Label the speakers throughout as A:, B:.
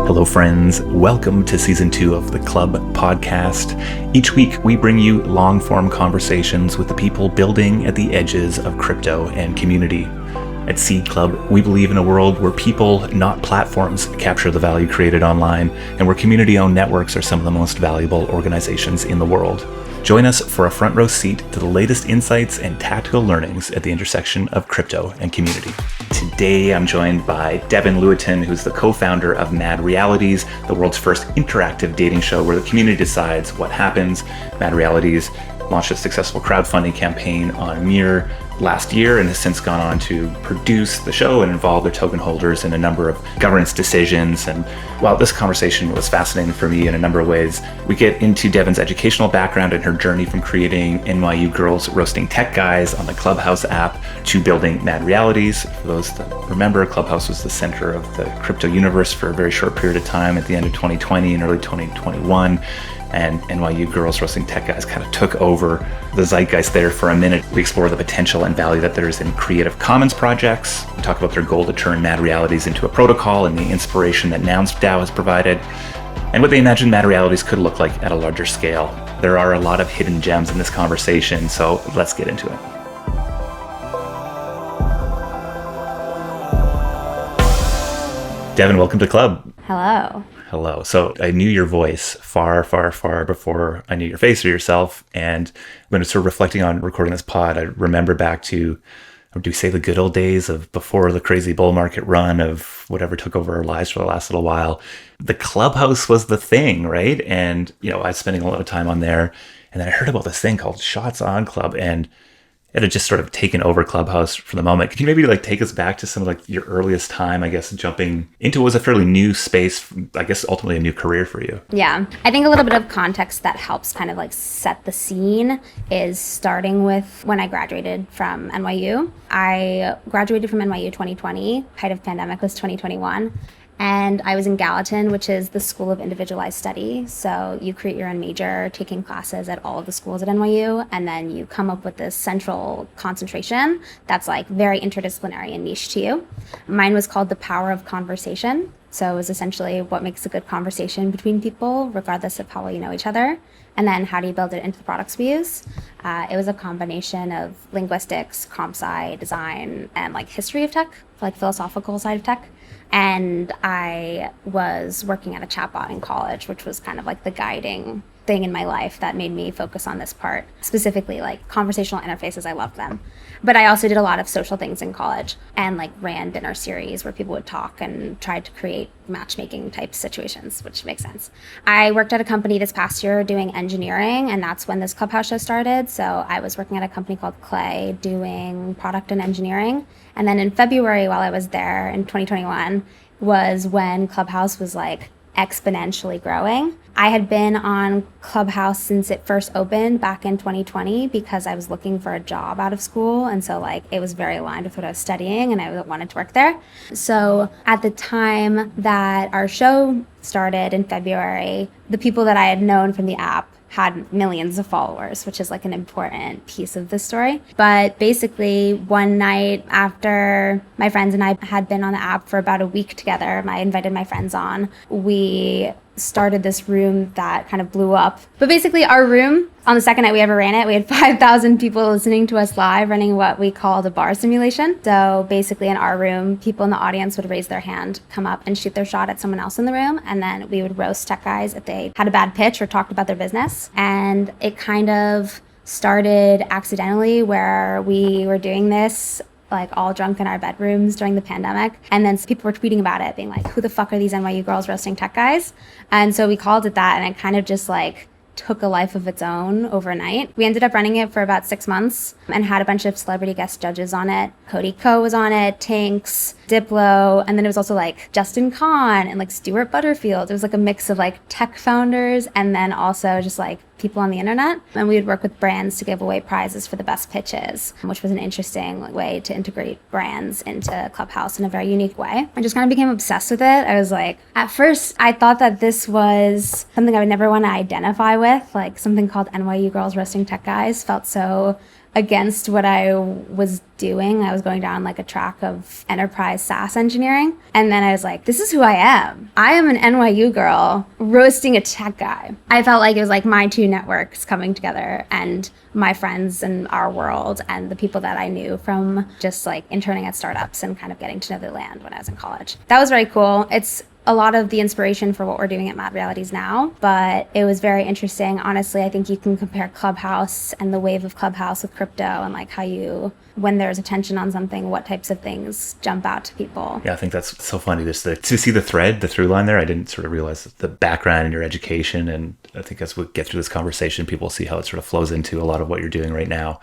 A: Hello, friends. Welcome to Season 2 of the Club podcast. Each week, we bring you long-form conversations with the people building at the edges of crypto and community. At Seed Club, we believe in a world where people, not platforms, capture the value created online, and where community-owned networks are some of the most valuable organizations in the world. Join us for a front row seat to the latest insights and tactical learnings at the intersection of crypto and community. Today, I'm joined by Devin Lewtan, who's the co-founder of Mad Realities, the world's first interactive dating show where the community decides what happens. Mad Realities launched a successful crowdfunding campaign on Mir last year and has since gone on to produce the show and involve their token holders in a number of governance decisions. And while this conversation was fascinating for me in a number of ways, we get into Devin's educational background and her journey from creating NYU Girls Roasting Tech Guys on the Clubhouse app to building Mad Realities. For those that remember, Clubhouse was the center of the crypto universe for a very short period of time at the end of 2020 and early 2021. And NYU Girls Roasting Tech Guys kind of took over the zeitgeist there for a minute. We explore the potential and value that there is in Creative Commons projects. We talk about their goal to turn Mad Realities into a protocol and the inspiration that Nouns DAO has provided, and what they imagine Mad Realities could look like at a larger scale. There are a lot of hidden gems in this conversation, so let's get into it. Devin, welcome to the club.
B: Hello.
A: Hello. So I knew your voice far, far, far before I knew your face or yourself. And when I was sort of reflecting on recording this pod, I remember back to, do we say the good old days of before the crazy bull market run of whatever took over our lives for the last little while. The Clubhouse was the thing, right? And, I was spending a lot of time on there. And then I heard about this thing called Shots On Club, and it had just sort of taken over Clubhouse for the moment. Can you maybe take us back to some of your earliest time, I guess, jumping into what was a fairly new space, I guess ultimately a new career for you?
B: Yeah, I think a little bit of context that helps kind of set the scene is starting with when I graduated from NYU. I graduated from NYU 2020, height of pandemic was 2021. And I was in Gallatin, which is the School of Individualized Study. So you create your own major, taking classes at all of the schools at NYU, and then you come up with this central concentration that's very interdisciplinary and niche to you. Mine was called The Power of Conversation. So it was essentially what makes a good conversation between people, regardless of how well you know each other. And then how do you build it into the products we use? It was a combination of linguistics, comp sci, design, and history of tech, philosophical side of tech. And I was working at a chatbot in college, which was kind of the guiding thing in my life that made me focus on this part. Specifically, conversational interfaces, I loved them. But I also did a lot of social things in college and ran dinner series where people would talk and tried to create matchmaking type situations, which makes sense. I worked at a company this past year doing engineering, and that's when this Clubhouse show started. So I was working at a company called Clay doing product and engineering. And then in February, while I was there in 2021, was when Clubhouse was exponentially growing. I had been on Clubhouse since it first opened back in 2020 because I was looking for a job out of school. And so it was very aligned with what I was studying and I wanted to work there. So at the time that our show started in February, the people that I had known from the app had millions of followers, which is an important piece of the story. But basically one night after my friends and I had been on the app for about a week together, I invited my friends on, we started this room that kind of blew up. But basically our room, on the second night we ever ran it, we had 5,000 people listening to us live running what we called a bar simulation. So basically in our room, people in the audience would raise their hand, come up and shoot their shot at someone else in the room. And then we would roast tech guys if they had a bad pitch or talked about their business. And it kind of started accidentally where we were doing this all drunk in our bedrooms during the pandemic. And then people were tweeting about it, being who the fuck are these NYU girls roasting tech guys? And so we called it that, and it kind of just took a life of its own overnight. We ended up running it for about 6 months and had a bunch of celebrity guest judges on it. Cody Ko was on it, Tinks, Diplo, and then it was also Justin Kahn and Stuart Butterfield. It was a mix of tech founders and then also just people on the internet. And we would work with brands to give away prizes for the best pitches, which was an interesting way to integrate brands into Clubhouse in a very unique way. I just kind of became obsessed with it. I was at first I thought that this was something I would never want to identify with, something called NYU Girls Roasting Tech Guys felt so against what I was doing. I was going down like a track of enterprise SaaS engineering. And then I was like, this is who I am. I am an NYU girl roasting a tech guy. I felt like it was like my two networks coming together, and my friends and our world and the people that I knew from just like interning at startups and kind of getting to know the land when I was in college. That was very cool. It's a lot of the inspiration for what we're doing at Mad Realities now, but it was very interesting. Honestly, I think you can compare Clubhouse and the wave of Clubhouse with crypto, and like how when there's attention on something, what types of things jump out to people.
A: Yeah, I think that's so funny just to see the through line there. I didn't sort of realize the background in your education, and I think as we get through this conversation, people see how it sort of flows into a lot of what you're doing right now.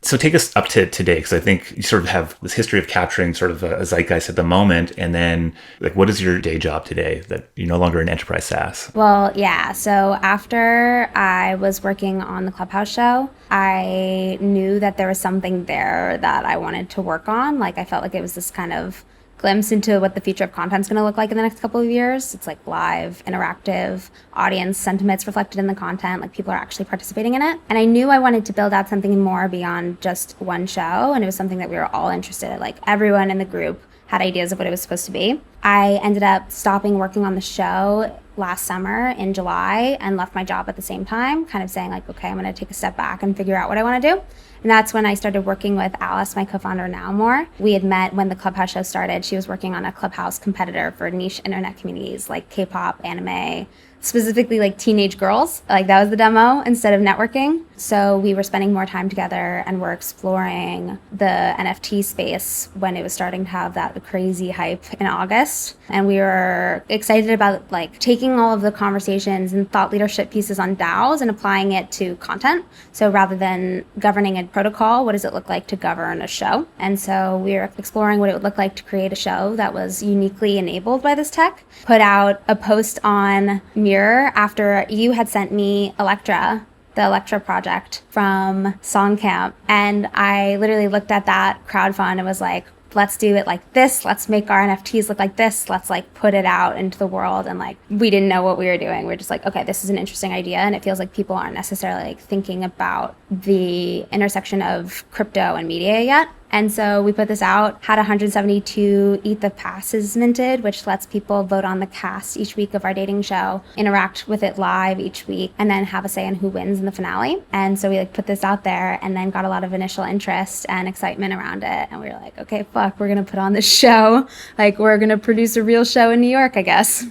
A: So take us up to today, because I think you sort of have this history of capturing sort of a zeitgeist at the moment. And then like, what is your day job today that you're no longer in enterprise SaaS?
B: Well, yeah. So after I was working on the Clubhouse show, I knew that there was something there that I wanted to work on. Like I felt like it was this kind of glimpse into what the future of content is going to look like in the next couple of years. It's like live, interactive, audience sentiments reflected in the content, like people are actually participating in it. And I knew I wanted to build out something more beyond just one show, and it was something that we were all interested in. Like everyone in the group had ideas of what it was supposed to be. I ended up stopping working on the show last summer in July and left my job at the same time, kind of saying like, okay, I'm going to take a step back and figure out what I want to do. And that's when I started working with Alice, my co-founder now more. We had met when the Clubhouse show started. She was working on a Clubhouse competitor for niche internet communities like K-pop, anime, specifically like teenage girls. Like that was the demo instead of networking. So we were spending more time together and we're exploring the NFT space when it was starting to have that crazy hype in August. And we were excited about like taking all of the conversations and thought leadership pieces on DAOs and applying it to content. So rather than governing a protocol, what does it look like to govern a show? And so we were exploring what it would look like to create a show that was uniquely enabled by this tech. Put out a post on Mirror after you had sent me Electra, the Electra project from Songcamp. And I literally looked at that crowdfund and was like, let's do it like this. Let's make our NFTs look like this. Let's like put it out into the world. And like, we didn't know what we were doing. We're just like, okay, this is an interesting idea. And it feels like people aren't necessarily like thinking about the intersection of crypto and media yet. And so we put this out, had 172 ETH of passes minted, which lets people vote on the cast each week of our dating show, interact with it live each week, and then have a say in who wins in the finale. And so we like put this out there and then got a lot of initial interest and excitement around it. And we were like, okay, fuck, we're going to put on this show. Like we're going to produce a real show in New York, I guess.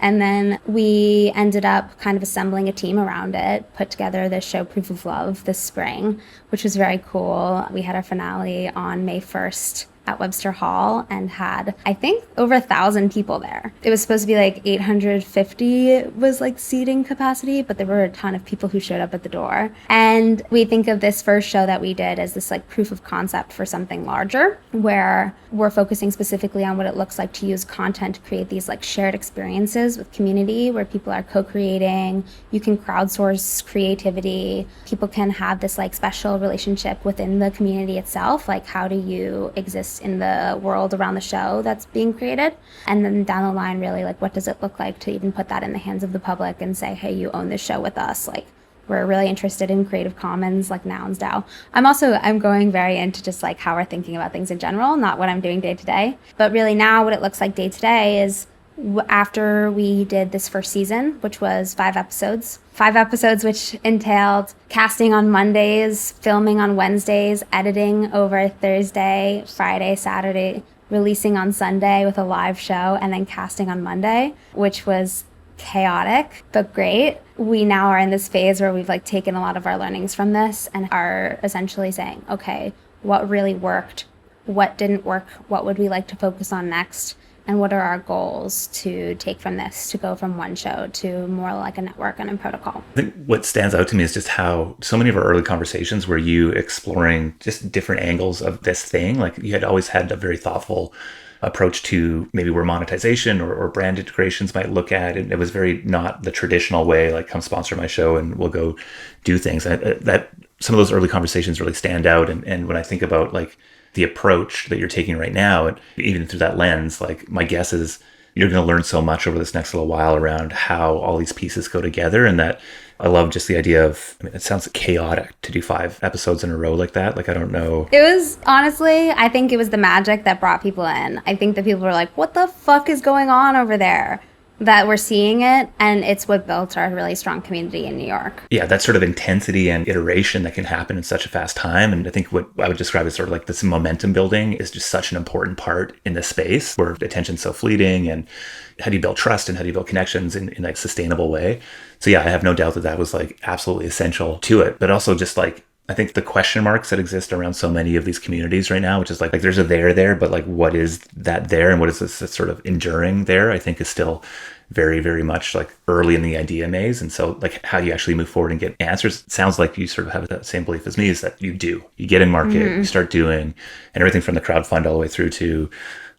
B: And then we ended up kind of assembling a team around it, put together this show Proof of Love this spring, which was very cool. We had our finale on May 1st at Webster Hall and had, I think, over 1,000 people there. It was supposed to be like 850 was like seating capacity, but there were a ton of people who showed up at the door. And we think of this first show that we did as this like proof of concept for something larger, where we're focusing specifically on what it looks like to use content to create these like shared experiences with community where people are co-creating. You can crowdsource creativity. People can have this like special relationship within the community itself. Like how do you exist in the world around the show that's being created? And then down the line, really like what does it look like to even put that in the hands of the public and say, hey, you own this show with us. Like we're really interested in Creative Commons, like Nouns DAO. I'm going very into just like how we're thinking about things in general, not what I'm doing day to day. But really now what it looks like day to day is after we did this first season, which was 5 episodes, which entailed casting on Mondays, filming on Wednesdays, editing over Thursday, Friday, Saturday, releasing on Sunday with a live show, and then casting on Monday, which was chaotic, but great. We now are in this phase where we've like taken a lot of our learnings from this and are essentially saying, okay, what really worked? What didn't work? What would we like to focus on next? And what are our goals to take from this to go from one show to more like a network and a protocol?
A: I think what stands out to me is just how so many of our early conversations were you exploring just different angles of this thing. Like you had always had a very thoughtful approach to maybe where monetization or brand integrations might look at. And it was very not the traditional way, like come sponsor my show and we'll go do things. That some of those early conversations really stand out. And when I think about like the approach that you're taking right now, and even through that lens, like my guess is you're going to learn so much over this next little while around how all these pieces go together, and that I love just the idea of, I mean, it sounds chaotic to do 5 episodes in a row like that. Like, I don't know.
B: It was, honestly, I think it was the magic that brought people in. I think that people were like, what the fuck is going on over there? That we're seeing it, and it's what built our really strong community in New York.
A: Yeah, that sort of intensity and iteration that can happen in such a fast time. And I think what I would describe as sort of like this momentum building is just such an important part in this space where attention's so fleeting, and how do you build trust and how do you build connections in a sustainable way? So yeah, I have no doubt that that was like absolutely essential to it, but also just like, I think the question marks that exist around so many of these communities right now, which is like there's a there, but like what is that there and what is this sort of enduring there, I think is still very, very much like early in the idea maze. And so like how do you actually move forward and get answers? It sounds like you sort of have that same belief as me, is that you get in market, you start doing, and everything from the crowdfund all the way through to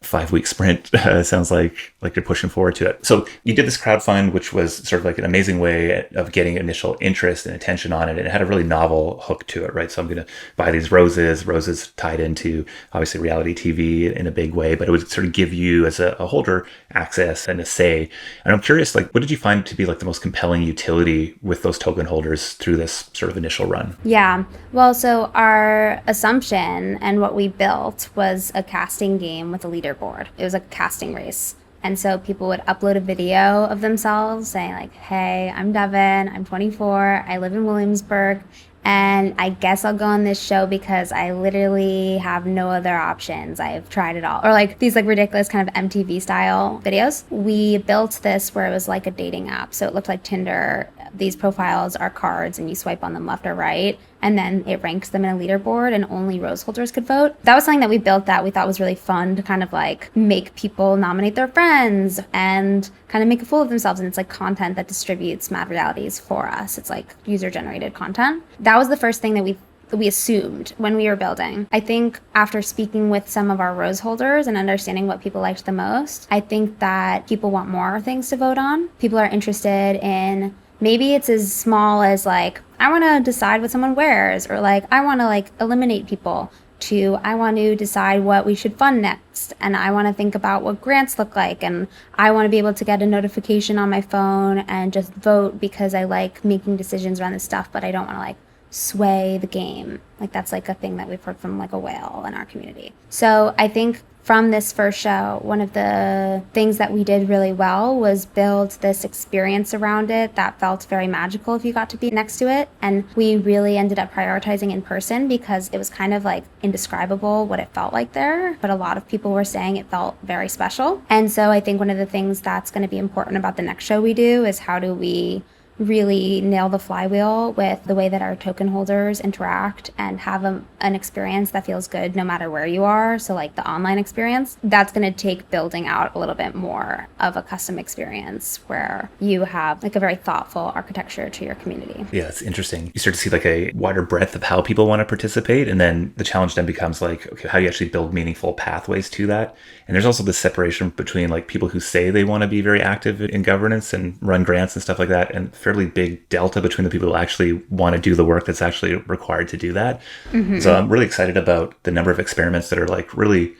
A: 5-week sprint. Sounds like you're pushing forward to it. So you did this crowdfund, which was sort of like an amazing way of getting initial interest and attention on it. And it had a really novel hook to it, right? So I'm going to buy these roses tied into obviously reality TV in a big way, but it would sort of give you as a holder access and a say. And I'm curious, like, what did you find to be like the most compelling utility with those token holders through this sort of initial run?
B: Yeah. Well, so our assumption and what we built was a casting game with a leaderboard. It was like a casting race. And so people would upload a video of themselves saying like, hey, I'm Devin, I'm 24, I live in Williamsburg, and I guess I'll go on this show because I literally have no other options. I've tried it all. Or like these like ridiculous kind of MTV style videos. We built this where it was like a dating app. So it looked like Tinder. These profiles are cards and you swipe on them left or right. And then it ranks them in a leaderboard and only rose holders could vote. That was something that we built that we thought was really fun to kind of like make people nominate their friends and kind of make a fool of themselves. And it's like content that distributes mad realities for us. It's like user generated content. That was the first thing that we assumed when we were building. I think after speaking with some of our rose holders and understanding what people liked the most, I think that people want more things to vote on. People are interested in, maybe it's as small as like, I want to decide what someone wears, or like, I want to like eliminate people, to I want to decide what we should fund next, and I want to think about what grants look like, and I want to be able to get a notification on my phone and just vote because I like making decisions around this stuff, but I don't want to like sway the game. Like that's like a thing that we've heard from like a whale in our community. So I think from this first show, one of the things that we did really well was build this experience around it that felt very magical if you got to be next to it. And we really ended up prioritizing in person because it was kind of like indescribable what it felt like there. But a lot of people were saying it felt very special. And so I think one of the things that's going to be important about the next show we do is how do we really nail the flywheel with the way that our token holders interact and have an experience that feels good no matter where you are. So like the online experience, that's going to take building out a little bit more of a custom experience where you have like a very thoughtful architecture to your community.
A: Yeah, it's interesting. You start to see like a wider breadth of how people want to participate. And then the challenge then becomes like, okay, how do you actually build meaningful pathways to that? And there's also this separation between like people who say they want to be very active in governance and run grants and stuff like that, and fairly big delta between the people who actually want to do the work that's actually required to do that. Mm-hmm. So I'm really excited about the number of experiments that are like really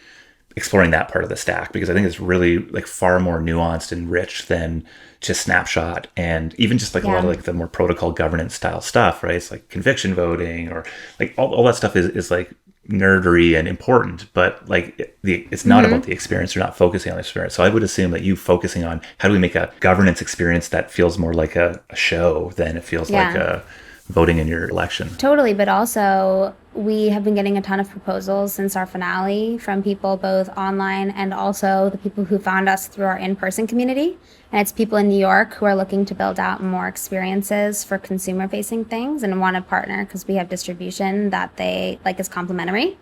A: exploring that part of the stack, because I think it's really like far more nuanced and rich than just snapshot, and even just like a lot of like the more protocol governance style stuff, right? It's like conviction voting or like all that stuff is like nerdery and important, but like it's not about the experience. You're not focusing on the experience. So I would assume that you focusing on how do we make a governance experience that feels more like a show than it feels like a voting in your election.
B: Totally, but also we have been getting a ton of proposals since our finale from people both online and also the people who found us through our in-person community. And it's people in New York who are looking to build out more experiences for consumer-facing things and want to partner because we have distribution that they like is complementary.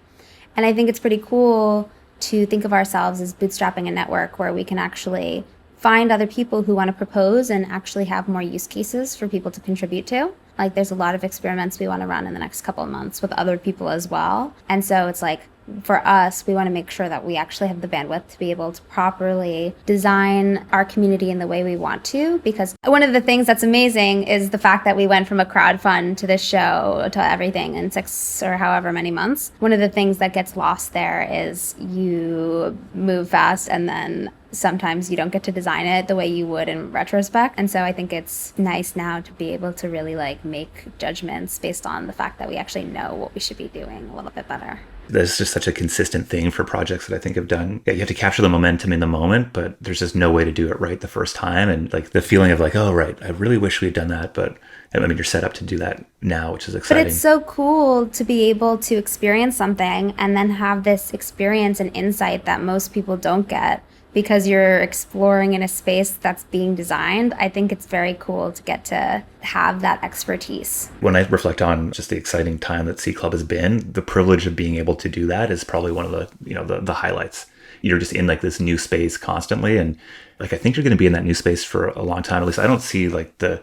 B: And I think it's pretty cool to think of ourselves as bootstrapping a network where we can actually find other people who want to propose and actually have more use cases for people to contribute to. Like there's a lot of experiments we want to run in the next couple of months with other people as well. And so it's like for us, we want to make sure that we actually have the bandwidth to be able to properly design our community in the way we want to. Because one of the things that's amazing is the fact that we went from a crowdfund to this show to everything in 6 or however many months. One of the things that gets lost there is you move fast and then sometimes you don't get to design it the way you would in retrospect. And so I think it's nice now to be able to really like make judgments based on the fact that we actually know what we should be doing a little bit better.
A: There's just such a consistent thing for projects that I think have done. Yeah, you have to capture the momentum in the moment, but there's just no way to do it right the first time. And like the feeling of like, oh, right, I really wish we had done that. But I mean, you're set up to do that now, which is exciting.
B: But it's so cool to be able to experience something and then have this experience and insight that most people don't get because you're exploring in a space that's being designed. I think it's very cool to get to have that expertise.
A: When I reflect on just the exciting time that C Club has been, the privilege of being able to do that is probably one of the highlights. You're just in like this new space constantly. And like, I think you're going to be in that new space for a long time. At least I don't see like I'm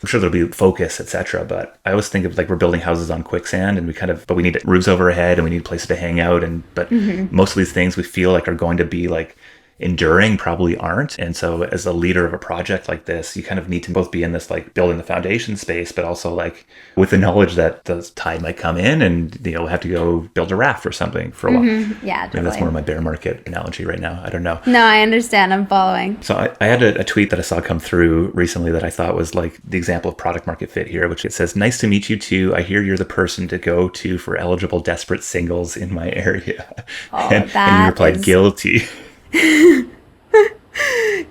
A: sure there'll be focus, etc. But I always think of like we're building houses on quicksand and but we need roofs over our head and we need places to hang out. But most of these things we feel like are going to be like enduring probably aren't. And so as a leader of a project like this, you kind of need to both be in this like building the foundation space, but also like with the knowledge that the tide might come in and you'll have to go build a raft or something for a while.
B: Yeah, totally.
A: Maybe that's more of my bear market analogy right now. I don't know.
B: No, I understand. I'm following.
A: So I had a tweet that I saw come through recently that I thought was like the example of product market fit here, which it says, "Nice to meet you too. I hear you're the person to go to for eligible desperate singles in my area."
B: Oh,
A: and you replied, "Guilty."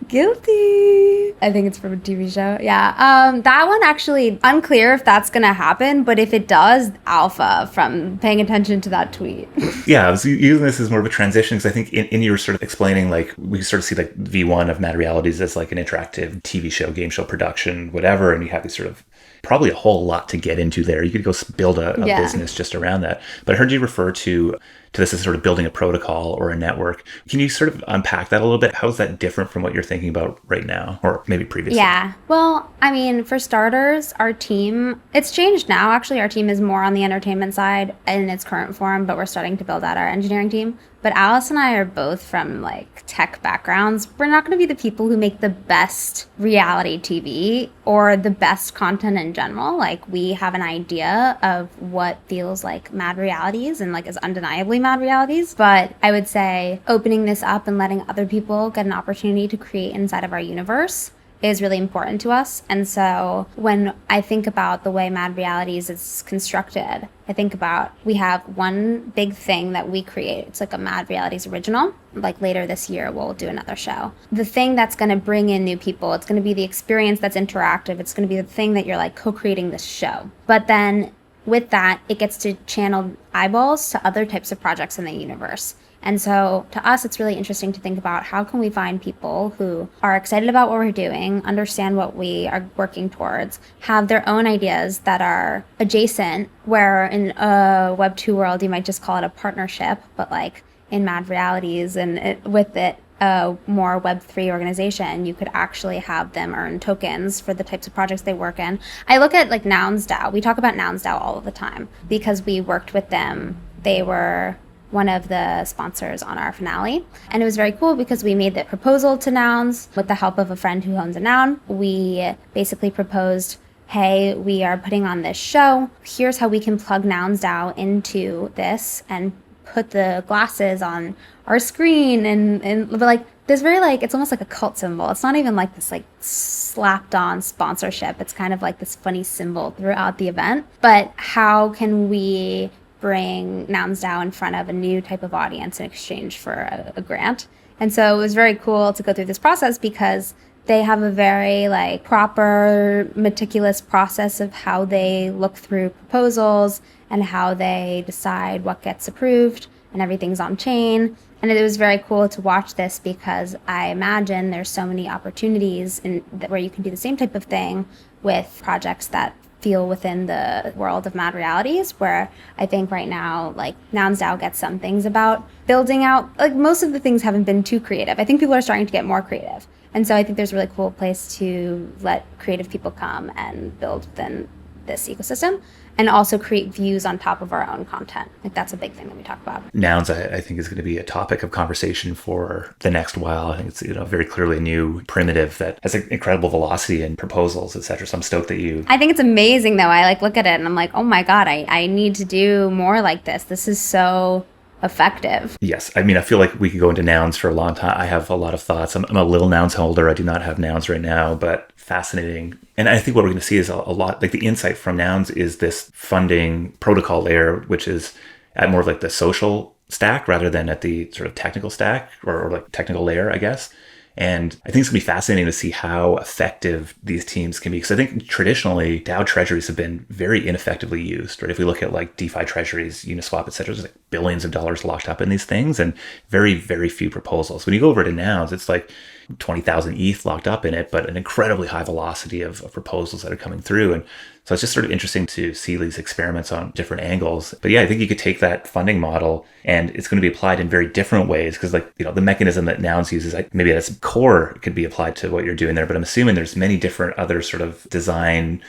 B: Guilty. I think it's from a TV show. Yeah. That one actually unclear if that's gonna happen, but if it does, alpha from paying attention to that tweet.
A: Yeah, I was using this as more of a transition because I think in you were sort of explaining like we sort of see like V1 of Mad Realities as like an interactive TV show, game show production, whatever, and you have these sort of probably a whole lot to get into there. You could go build a business just around that. But I heard you refer to this as sort of building a protocol or a network. Can you sort of unpack that a little bit? How is that different from what you're thinking about right now or maybe previously?
B: Yeah. Well, I mean, for starters, our team, it's changed now. Actually, our team is more on the entertainment side in its current form, but we're starting to build out our engineering team. But Alice and I are both from like tech backgrounds. We're not going to be the people who make the best reality TV or the best content in general. Like we have an idea of what feels like mad realities and like is undeniably mad realities. But I would say opening this up and letting other people get an opportunity to create inside of our universe is really important to us. And so when I think about the way Mad Realities is constructed, I think about we have one big thing that we create. It's like a Mad Realities original. Like later this year, we'll do another show. The thing that's going to bring in new people, it's going to be the experience that's interactive. It's going to be the thing that you're like co-creating this show. But then with that, it gets to channel eyeballs to other types of projects in the universe. And so to us, it's really interesting to think about how can we find people who are excited about what we're doing, understand what we are working towards, have their own ideas that are adjacent, where in a Web 2 world, you might just call it a partnership, but like in Mad Realities and with it, a more Web 3 organization, you could actually have them earn tokens for the types of projects they work in. I look at like Nouns DAO. We talk about Nouns DAO all of the time because we worked with them. They were one of the sponsors on our finale. And it was very cool because we made the proposal to Nouns with the help of a friend who owns a noun. We basically proposed, hey, we are putting on this show. Here's how we can plug Nouns DAO into this and put the glasses on our screen. And but like, there's very like, it's almost like a cult symbol. It's not even like this like slapped on sponsorship. It's kind of like this funny symbol throughout the event. But how can we bring Nouns DAO in front of a new type of audience in exchange for a grant? And so it was very cool to go through this process because they have a very like proper, meticulous process of how they look through proposals and how they decide what gets approved, and everything's on chain. And it was very cool to watch this because I imagine there's so many opportunities where you can do the same type of thing with projects that feel within the world of Mad Realities, where I think right now, like Nouns DAO gets some things about building out, like most of the things haven't been too creative. I think people are starting to get more creative. And so I think there's a really cool place to let creative people come and build within this ecosystem. and also create views on top of our own content. Like that's a big thing that we talk about.
A: Nouns, I think, is going to be a topic of conversation for the next while. I think it's very clearly a new primitive that has an incredible velocity in proposals, etc. So I'm stoked that you.
B: I think it's amazing though. I look at it and I'm like, oh my God, I need to do more like this. This is so effective.
A: Yes. I mean, I feel like we could go into nouns for a long time. I have a lot of thoughts. I'm a little nouns holder. I do not have nouns right now, but fascinating. And I think what we're going to see is a lot, like the insight from nouns is this funding protocol layer, which is at more of like the social stack rather than at the sort of technical stack or like technical layer, I guess. And I think it's going to be fascinating to see how effective these teams can be. Because I think traditionally DAO treasuries have been very ineffectively used. Right? If we look at like DeFi treasuries, Uniswap, et cetera, there's like billions of dollars locked up in these things and very, very few proposals. When you go over to Nouns, it's like 20,000 ETH locked up in it, but an incredibly high velocity of proposals that are coming through. And so it's just sort of interesting to see these experiments on different angles. But yeah, I think you could take that funding model and it's going to be applied in very different ways because the mechanism that Nouns uses, maybe at its core could be applied to what you're doing there. But I'm assuming there's many different other sort of design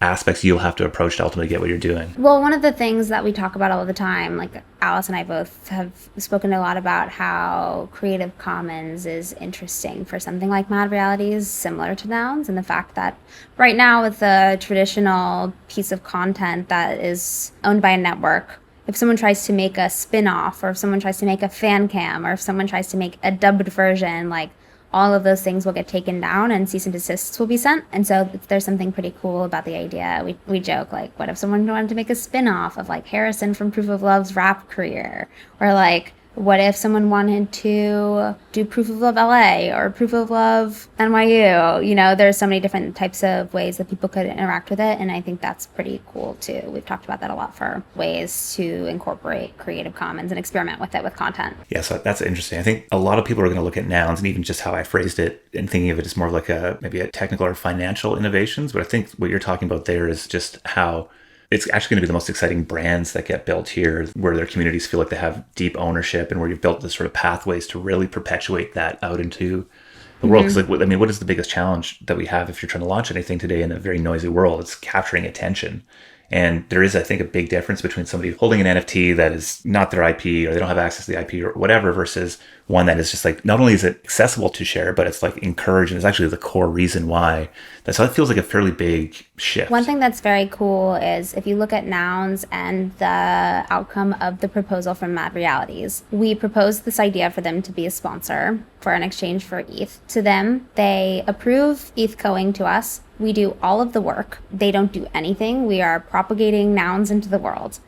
A: aspects you'll have to approach to ultimately get what you're doing.
B: Well, one of the things that we talk about all the time, like Alice and I both have spoken a lot about how Creative Commons is interesting for something like Mad Realities, similar to Nouns, and the fact that right now with the traditional piece of content that is owned by a network, if someone tries to make a spin-off or if someone tries to make a fan cam or if someone tries to make a dubbed version, like all of those things will get taken down and cease and desists will be sent. And so there's something pretty cool about the idea. We joke, like, what if someone wanted to make a spin-off of like Harrison from Proof of Love's rap career? Or like, what if someone wanted to do Proof of Love LA or Proof of Love NYU? There's so many different types of ways that people could interact with it. And I think that's pretty cool too. We've talked about that a lot for ways to incorporate Creative Commons and experiment with it with content.
A: Yeah, so that's interesting. I think a lot of people are going to look at Nouns and even just how I phrased it and thinking of it as more like maybe a technical or financial innovations. But I think what you're talking about there is just how it's actually going to be the most exciting brands that get built here, where their communities feel like they have deep ownership and where you've built this sort of pathways to really perpetuate that out into the world. Because what is the biggest challenge that we have if you're trying to launch anything today in a very noisy world? It's capturing attention. And there is, I think, a big difference between somebody holding an NFT that is not their IP or they don't have access to the IP or whatever versus one that is just like, not only is it accessible to share, but it's like encouraged and it's actually the core reason why. So that feels like a fairly big shift.
B: One thing that's very cool is if you look at Nouns and the outcome of the proposal from Mad Realities, we proposed this idea for them to be a sponsor for an exchange for ETH. To them, they approve ETH going to us. We do all of the work. They don't do anything. We are propagating Nouns into the world.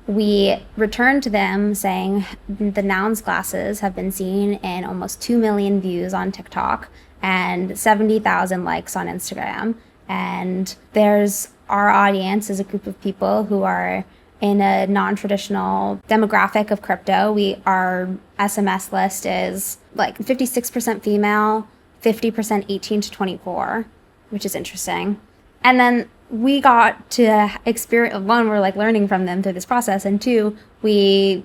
B: We return to them saying the Nouns classes have been seen in almost 2 million views on TikTok and 70,000 likes on Instagram. And there's our audience is a group of people who are in a non-traditional demographic of crypto. Our SMS list is like 56% female, 50% 18 to 24. Which is interesting. And then we got to experience, one, we're like learning from them through this process. And two, we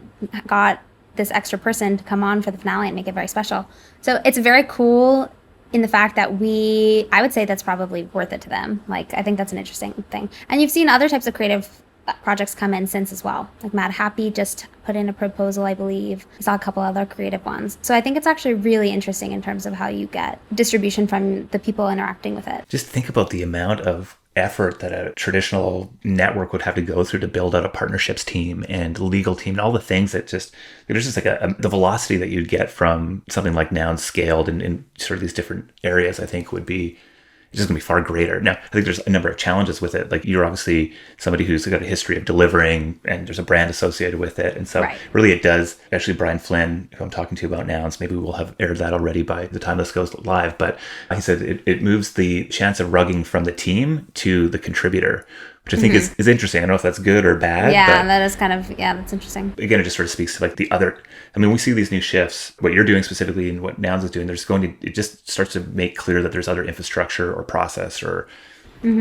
B: got this extra person to come on for the finale and make it very special. So it's very cool in the fact that I would say that's probably worth it to them. Like, I think that's an interesting thing. And you've seen other types of creative projects come in since as well. Like Mad Happy just put in a proposal, I believe. I saw a couple other creative ones. So I think it's actually really interesting in terms of how you get distribution from the people interacting with it.
A: Just think about the amount of effort that a traditional network would have to go through to build out a partnerships team and legal team and all the things that there's just like the velocity that you'd get from something like Nouns scaled in sort of these different areas, I think would be it's just going to be far greater. Now, I think there's a number of challenges with it. Like you're obviously somebody who's got a history of delivering and there's a brand associated with it. And so really it does, actually Brian Flynn, who I'm talking to about Nouns, maybe we'll have aired that already by the time this goes live. But he said it moves the chance of rugging from the team to the contributor, which I think is interesting. I don't know if that's good or bad.
B: Yeah, that is that's interesting.
A: Again, it just sort of speaks to like the other, we see these new shifts, what you're doing specifically and what Nouns is doing, it just starts to make clear that there's other infrastructure or process or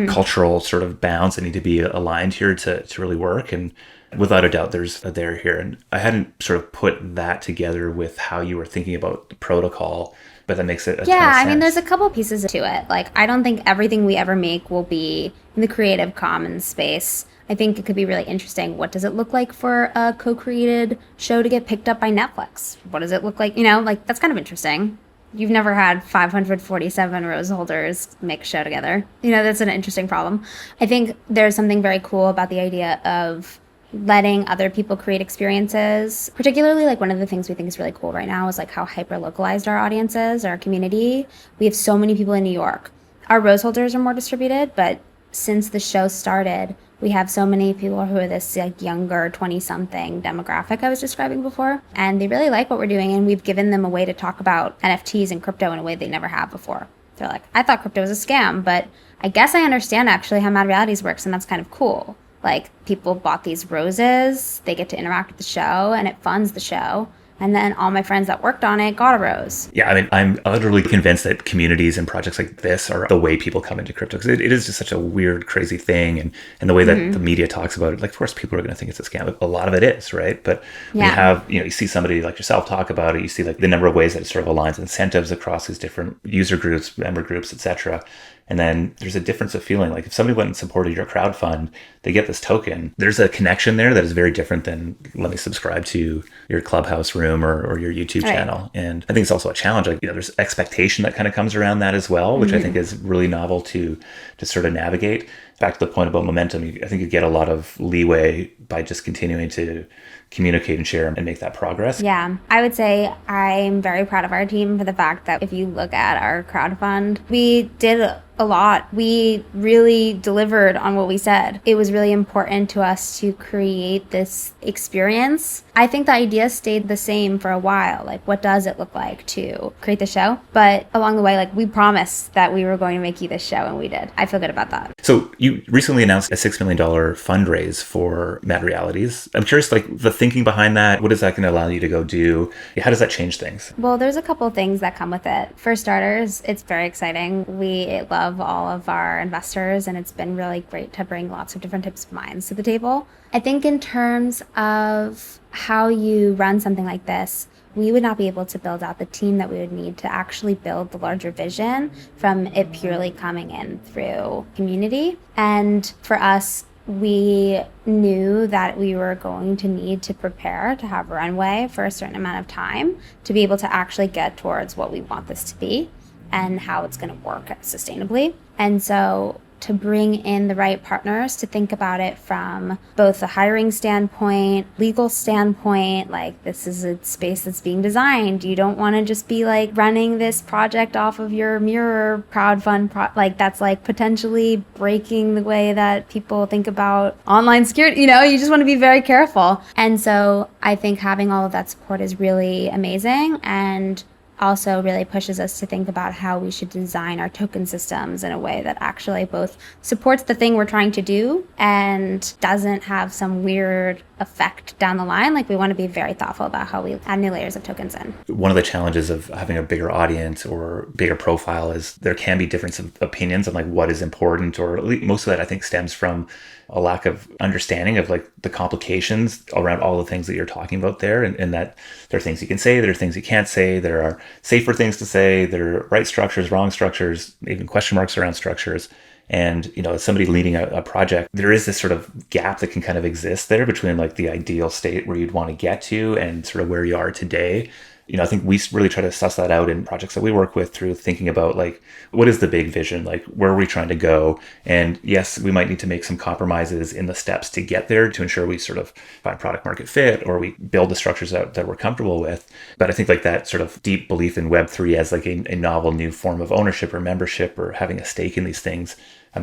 A: cultural sort of bounds that need to be aligned here to really work. And without a doubt, there's a there here. And I hadn't sort of put that together with how you were thinking about the protocol, but that makes it a ton of sense.
B: I mean, there's a couple pieces to it. Like, I don't think everything we ever make will be in the Creative Commons space. I think it could be really interesting. What does it look like for a co-created show to get picked up by Netflix? What does it look like? You know, like, that's kind of interesting. You've never had 547 rose holders make a show together. You know, that's an interesting problem. I think there's something very cool about the idea of letting other people create experiences. Particularly, like, one of the things we think is really cool right now is like how hyper localized our audience is, our community. We have so many people in New York. Our rose holders are more distributed, but since the show started, we have so many people who are this like younger 20-something demographic I was describing before, and they really like what we're doing, and we've given them a way to talk about NFTs and crypto in a way they never have before. They're like, I thought crypto was a scam, but I guess I understand actually how Mad Realities works, and that's kind of cool. Like, people bought these roses, they get to interact with the show, and it funds the show. And then all my friends that worked on it got a rose.
A: Yeah, I mean, I'm utterly convinced that communities and projects like this are the way people come into crypto, because it is just such a weird, crazy thing. And the way that the media talks about it, like, of course, people are going to think it's a scam. A lot of it is, right? But when you have, you see somebody like yourself talk about it, you see like the number of ways that it sort of aligns incentives across these different user groups, member groups, etc. And then there's a difference of feeling. Like, if somebody went and supported your crowdfund, they get this token. There's a connection there that is very different than, let me subscribe to your Clubhouse room or your YouTube channel. And I think it's also a challenge. Like, there's expectation that kind of comes around that as well, which I think is really novel to sort of navigate. Back to the point about momentum, I think you get a lot of leeway by just continuing to communicate and share and make that progress.
B: Yeah, I would say I'm very proud of our team for the fact that if you look at our crowdfund, we did a lot. We really delivered on what we said. It was really important to us to create this experience. I think the idea stayed the same for a while. Like, what does it look like to create the show? But along the way, like, we promised that we were going to make you this show, and we did. I feel good about that.
A: So you recently announced a $6 million fundraise for Mad Realities. I'm curious, like, the thinking behind that. What is that going to allow you to go do? How does that change things?
B: Well, there's a couple of things that come with it. For starters, it's very exciting. We love all of our investors, and it's been really great to bring lots of different types of minds to the table. I think in terms of how you run something like this, we would not be able to build out the team that we would need to actually build the larger vision from it purely coming in through community. And for us, we knew that we were going to need to prepare to have runway for a certain amount of time to be able to actually get towards what we want this to be and how it's going to work sustainably. And so to bring in the right partners to think about it from both a hiring standpoint, legal standpoint, like, this is a space that's being designed. You don't want to just be like running this project off of your Mirror crowdfund, like, that's like potentially breaking the way that people think about online security. You just want to be very careful. And so I think having all of that support is really amazing, and also really pushes us to think about how we should design our token systems in a way that actually both supports the thing we're trying to do and doesn't have some weird effect down the line. Like, we want to be very thoughtful about how we add new layers of tokens in.
A: One of the challenges of having a bigger audience or bigger profile is there can be different opinions on like what is important, or at least most of that I think stems from a lack of understanding of like the complications around all the things that you're talking about there, and that there are things you can say, there are things you can't say, there are safer things to say, there are right structures, wrong structures, even question marks around structures. And, as somebody leading a project, there is this sort of gap that can kind of exist there between like the ideal state where you'd want to get to and sort of where you are today. I think we really try to suss that out in projects that we work with through thinking about like, what is the big vision? Like, where are we trying to go? And yes, we might need to make some compromises in the steps to get there to ensure we sort of find product market fit, or we build the structures that we're comfortable with. But I think like that sort of deep belief in Web3 as like a novel new form of ownership or membership or having a stake in these things,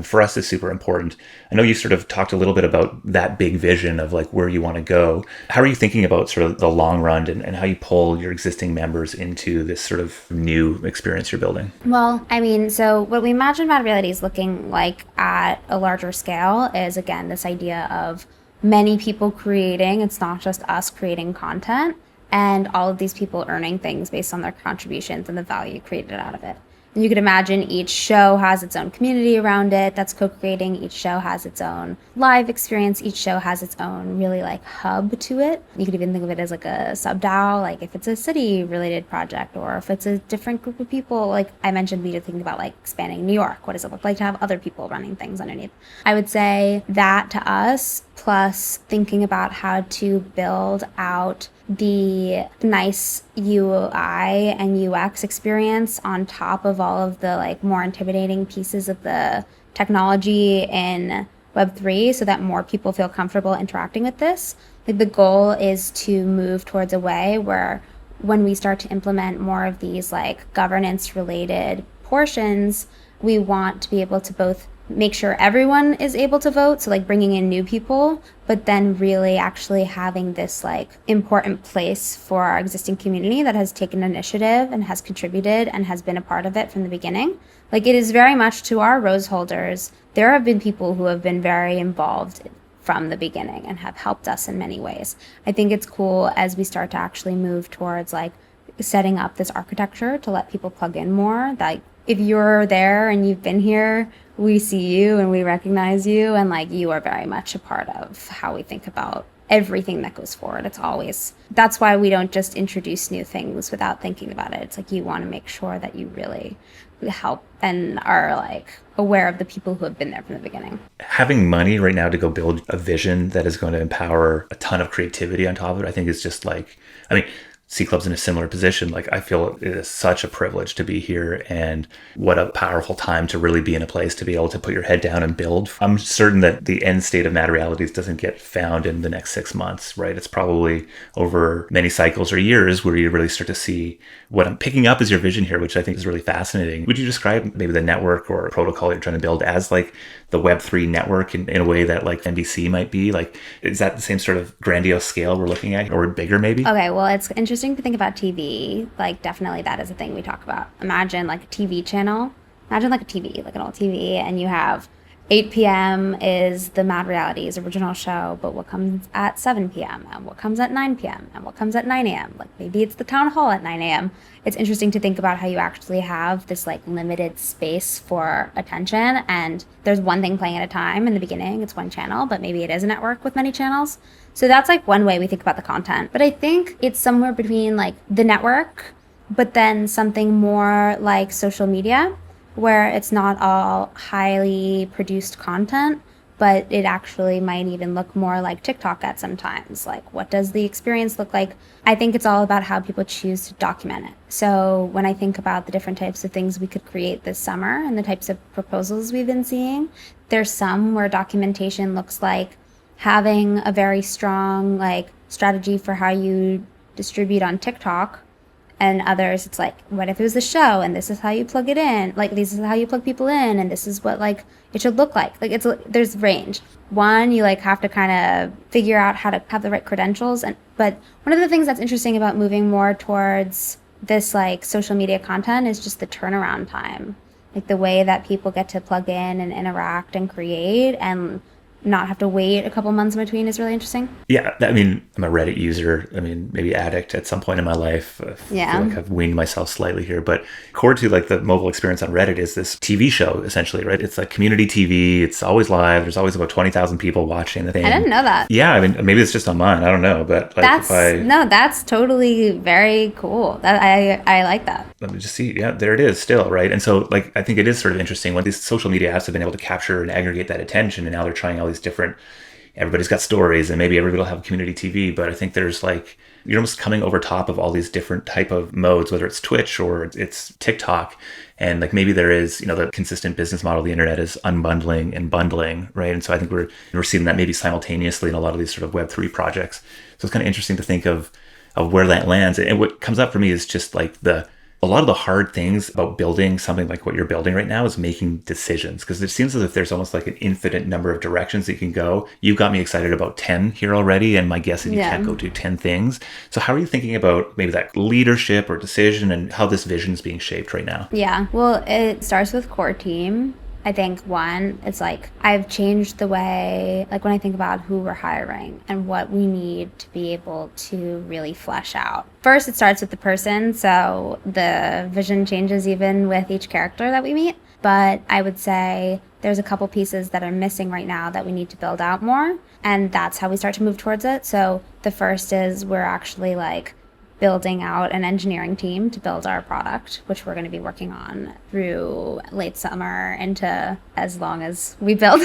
A: for us is super important. I know you sort of talked a little bit about that big vision of like where you want to go. How are you thinking about sort of the long run and how you pull your existing members into this sort of new experience you're building?
B: Well, I mean, so what we imagine Mad Realities looking like at a larger scale is, again, this idea of many people creating. It's not just us creating content, and all of these people earning things based on their contributions and the value created out of it. And you could imagine each show has its own community around it that's co-creating. Each show has its own live experience. Each show has its own really like hub to it. You could even think of it as like a sub-DAO, like if it's a city related project or if it's a different group of people. Like I mentioned, we did think about like expanding New York. What does it look like to have other people running things underneath? I would say that to us, plus thinking about how to build out the nice UI and UX experience on top of all of the like more intimidating pieces of the technology in Web3 so that more people feel comfortable interacting with this. Like the goal is to move towards a way where when we start to implement more of these like governance related portions, we want to be able to both make sure everyone is able to vote, so like bringing in new people, but then really actually having this like important place for our existing community that has taken initiative and has contributed and has been a part of it from the beginning. Like it is very much to our rose holders. There have been people who have been very involved from the beginning and have helped us in many ways. I think it's cool as we start to actually move towards like setting up this architecture to let people plug in more. That if you're there and you've been here, we see you and we recognize you, and like you are very much a part of how we think about everything that goes forward. It's always, that's why we don't just introduce new things without thinking about it. It's like you want to make sure that you really help and are like aware of the people who have been there from the beginning.
A: Having money right now to go build a vision that is going to empower a ton of creativity on top of it, I think is just like, I mean, C Club's in a similar position. Like I feel it is such a privilege to be here, and what a powerful time to really be in a place to be able to put your head down and build. I'm certain that the end state of Mad Realities doesn't get found in the next 6 months, right? It's probably over many cycles or years where you really start to see what I'm picking up as your vision here, which I think is really fascinating. Would you describe maybe the network or protocol you're trying to build as like the Web3 network in a way that like NBC might be? Like, is that the same sort of grandiose scale we're looking at, or bigger maybe?
B: Okay, well, it's interesting to think about TV. Like definitely that is a thing we talk about. Imagine like a TV channel. Imagine like a TV, like an old TV, and you have 8 p.m. is the Mad Realities original show, but what comes at 7 p.m. and what comes at 9 p.m. and what comes at 9 a.m. Like maybe it's the town hall at 9 a.m. It's interesting to think about how you actually have this like limited space for attention, and there's one thing playing at a time. In the beginning, it's one channel, but maybe it is a network with many channels. So that's like one way we think about the content. But I think it's somewhere between like the network, but then something more like social media, where it's not all highly produced content, but it actually might even look more like TikTok at sometimes. Like, what does the experience look like? I think it's all about how people choose to document it. So when I think about the different types of things we could create this summer and the types of proposals we've been seeing, there's some where documentation looks like having a very strong like strategy for how you distribute on TikTok. And others, it's like, what if it was a show and this is how you plug it in? Like, this is how you plug people in, and this is what like it should look like. Like, there's range. One, you like have to kind of figure out how to have the right credentials. But one of the things that's interesting about moving more towards this like social media content is just the turnaround time. Like the way that people get to plug in and interact and create and not have to wait a couple months in between is really interesting.
A: Yeah, I mean, I'm a Reddit user. I mean, maybe addict at some point in my life. I feel like I've weaned myself slightly here. But core to like the mobile experience on Reddit is this TV show, essentially, right? It's like community TV. It's always live. There's always about 20,000 people watching the thing.
B: I didn't know that.
A: Yeah, I mean, maybe it's just on mine. I don't know. But like
B: that's totally very cool. That I like that.
A: Let me just see. Yeah, there it is still, right? And so like, I think it is sort of interesting when these social media apps have been able to capture and aggregate that attention, and now they're trying all these different, everybody's got stories, and maybe everybody will have community TV, but I think there's like, you're almost coming over top of all these different type of modes, whether it's Twitch or it's TikTok. And like maybe there is, the consistent business model of the internet is unbundling and bundling, right? And so I think we're seeing that maybe simultaneously in a lot of these sort of Web3 projects. So it's kind of interesting to think of where that lands. And what comes up for me is just like a lot of the hard things about building something like what you're building right now is making decisions, because it seems as if there's almost like an infinite number of directions that you can go. You got me excited about 10 here already, and my guess is you can't go do 10 things. So how are you thinking about maybe that leadership or decision and how this vision is being shaped right now?
B: Yeah, well, it starts with core team. I think one, it's like I've changed the way, like when I think about who we're hiring and what we need to be able to really flesh out. First, it starts with the person. So the vision changes even with each character that we meet. But I would say there's a couple pieces that are missing right now that we need to build out more. And that's how we start to move towards it. So the first is we're actually like building out an engineering team to build our product, which we're going to be working on through late summer into as long as we build.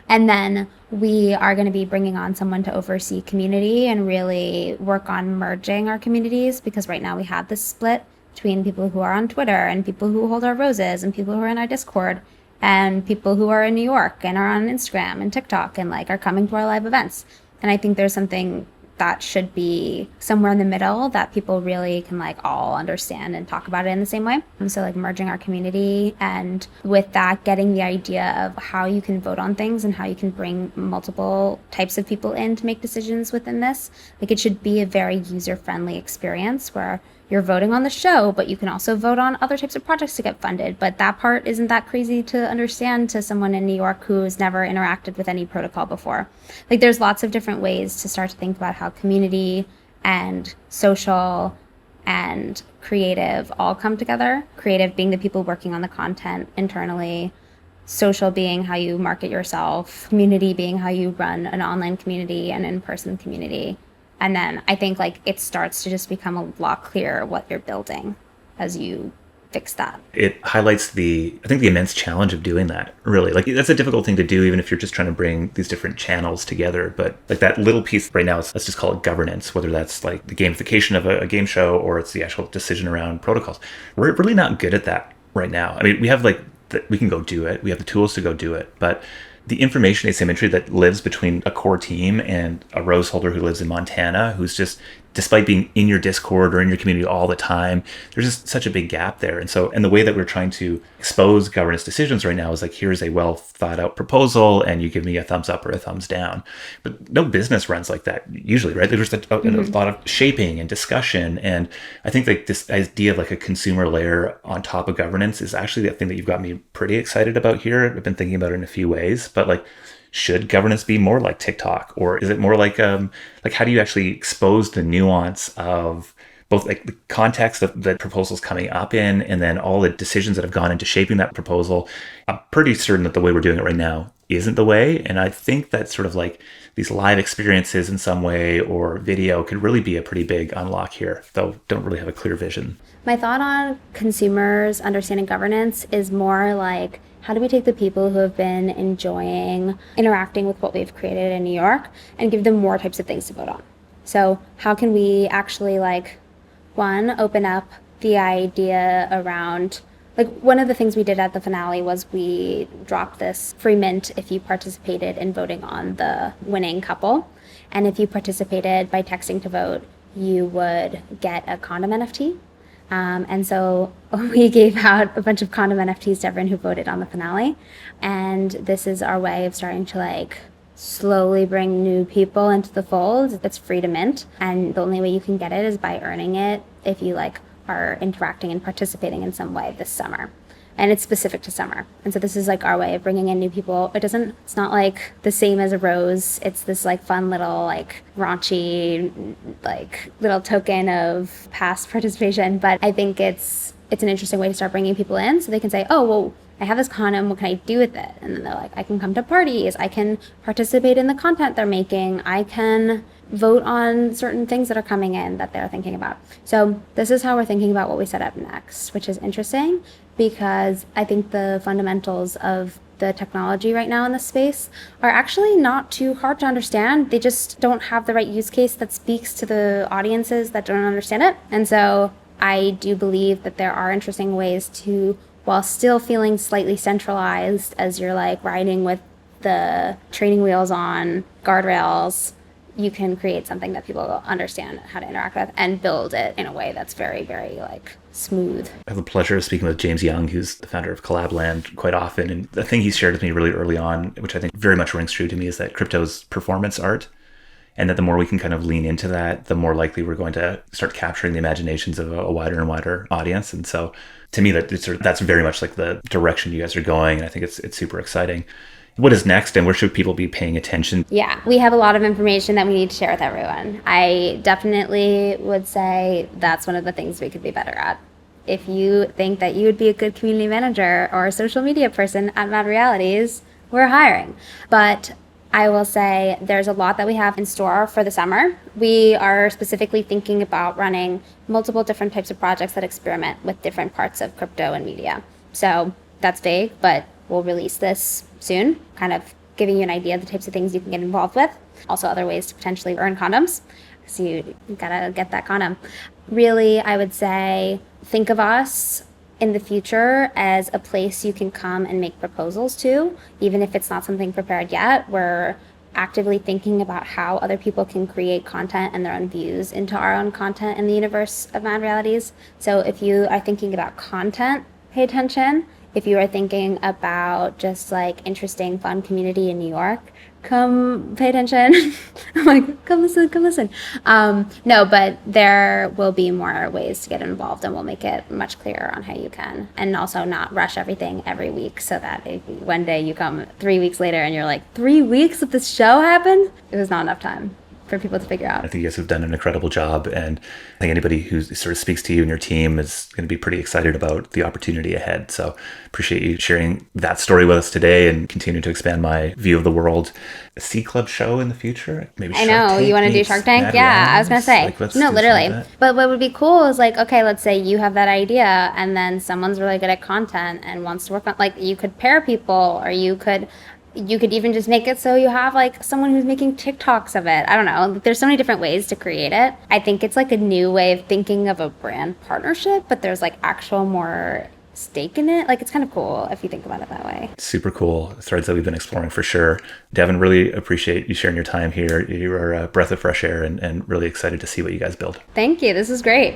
B: And then we are going to be bringing on someone to oversee community and really work on merging our communities, because right now we have this split between people who are on Twitter and people who hold our roses and people who are in our Discord and people who are in New York and are on Instagram and TikTok and like are coming to our live events. And I think there's something that should be somewhere in the middle that people really can like all understand and talk about it in the same way. And so like merging our community, and with that getting the idea of how you can vote on things and how you can bring multiple types of people in to make decisions within this. Like it should be a very user-friendly experience where you're voting on the show, but you can also vote on other types of projects to get funded. But that part isn't that crazy to understand to someone in New York who's never interacted with any protocol before. Like there's lots of different ways to start to think about how community and social and creative all come together. Creative being the people working on the content internally, social being how you market yourself, community being how you run an online community and in-person community. And then I think like it starts to just become a lot clearer what you're building as you fix that.
A: It highlights the immense challenge of doing that, really. Like that's a difficult thing to do, even if you're just trying to bring these different channels together. But like that little piece right now, let's just call it governance, whether that's like the gamification of a game show or it's the actual decision around protocols. We're really not good at that right now. I mean, we have like, we can go do it. We have the tools to go do it. But the information asymmetry that lives between a core team and a rose holder who lives in Montana, who's just, despite being in your Discord or in your community all the time, there's just such a big gap there. And so, and the way that we're trying to expose governance decisions right now is like, here's a well thought out proposal and you give me a thumbs up or a thumbs down. But no business runs like that usually, right? There's a lot of shaping and discussion. And I think like this idea of like a consumer layer on top of governance is actually the thing that you've got me pretty excited about here. I've been thinking about it in a few ways, but like, should governance be more like TikTok, or is it more like how do you actually expose the nuance of both like the context of the proposals coming up in, and then all the decisions that have gone into shaping that proposal? I'm pretty certain that the way we're doing it right now isn't the way. And I think that sort of like these live experiences in some way or video could really be a pretty big unlock here, though don't really have a clear vision.
B: My thought on consumers understanding governance is more like, how do we take the people who have been enjoying interacting with what we've created in New York and give them more types of things to vote on? So how can we actually like, one, open up the idea around, like one of the things we did at the finale was we dropped this free mint if you participated in voting on the winning couple. And if you participated by texting to vote, you would get a condom NFT. And so we gave out a bunch of condom NFTs to everyone who voted on the finale. And this is our way of starting to like slowly bring new people into the fold. It's free to mint. And the only way you can get it is by earning it if you like are interacting and participating in some way this summer. And it's specific to summer. And so this is like our way of bringing in new people. It's not like the same as a rose. It's this like fun little like raunchy like little token of past participation. But I think it's an interesting way to start bringing people in so they can say, oh, well, I have this condom, what can I do with it? And then they're like, I can come to parties, I can participate in the content they're making, I can vote on certain things that are coming in that they're thinking about. So this is how we're thinking about what we set up next, which is interesting because I think the fundamentals of the technology right now in this space are actually not too hard to understand. They just don't have the right use case that speaks to the audiences that don't understand it. And so I do believe that there are interesting ways to, while still feeling slightly centralized as you're like riding with the training wheels on guardrails, you can create something that people understand how to interact with and build it in a way that's very, very like smooth.
A: I have the pleasure of speaking with James Young, who's the founder of Collabland, quite often. And the thing he shared with me really early on, which I think very much rings true to me, is that crypto's performance art. And that the more we can kind of lean into that, the more likely we're going to start capturing the imaginations of a wider and wider audience. And so to me, that's very much like the direction you guys are going. And I think it's super exciting. What is next, and where should people be paying attention?
B: Yeah, we have a lot of information that we need to share with everyone. I definitely would say that's one of the things we could be better at. If you think that you would be a good community manager or a social media person at Mad Realities, we're hiring. But I will say there's a lot that we have in store for the summer. We are specifically thinking about running multiple different types of projects that experiment with different parts of crypto and media. So that's vague, but we'll release this soon, kind of giving you an idea of the types of things you can get involved with. Also other ways to potentially earn condoms. So you gotta get that condom. Really, I would say think of us in the future as a place you can come and make proposals to, even if it's not something prepared yet. We're actively thinking about how other people can create content and their own views into our own content in the universe of Mad Realities. So if you are thinking about content, pay attention. If you are thinking about just like interesting, fun community in New York, come pay attention. I'm like, come listen. No, but there will be more ways to get involved, and we'll make it much clearer on how you can. And also not rush everything every week, so that if one day you come 3 weeks later and you're like, 3 weeks of this show happened? It was not enough time for people to figure out.
A: I think you guys have done an incredible job, and I think anybody who sort of speaks to you and your team is going to be pretty excited about the opportunity ahead. So appreciate you sharing that story with us today and continue to expand my view of the world. A C Club show in the future? Maybe
B: I know, you want to do Shark Tank? Yeah, I was going to say. No, literally. But what would be cool is like, okay, let's say you have that idea and then someone's really good at content and wants to work on, like you could pair people, or you could even just make it so you have like someone who's making TikToks of it. I don't know. There's so many different ways to create it. I think it's like a new way of thinking of a brand partnership, but there's like actual more stake in it. Like it's kind of cool if you think about it that way.
A: Super cool threads that we've been exploring for sure. Devin, really appreciate you sharing your time here. You are a breath of fresh air, and really excited to see what you guys build.
B: Thank you. This is great.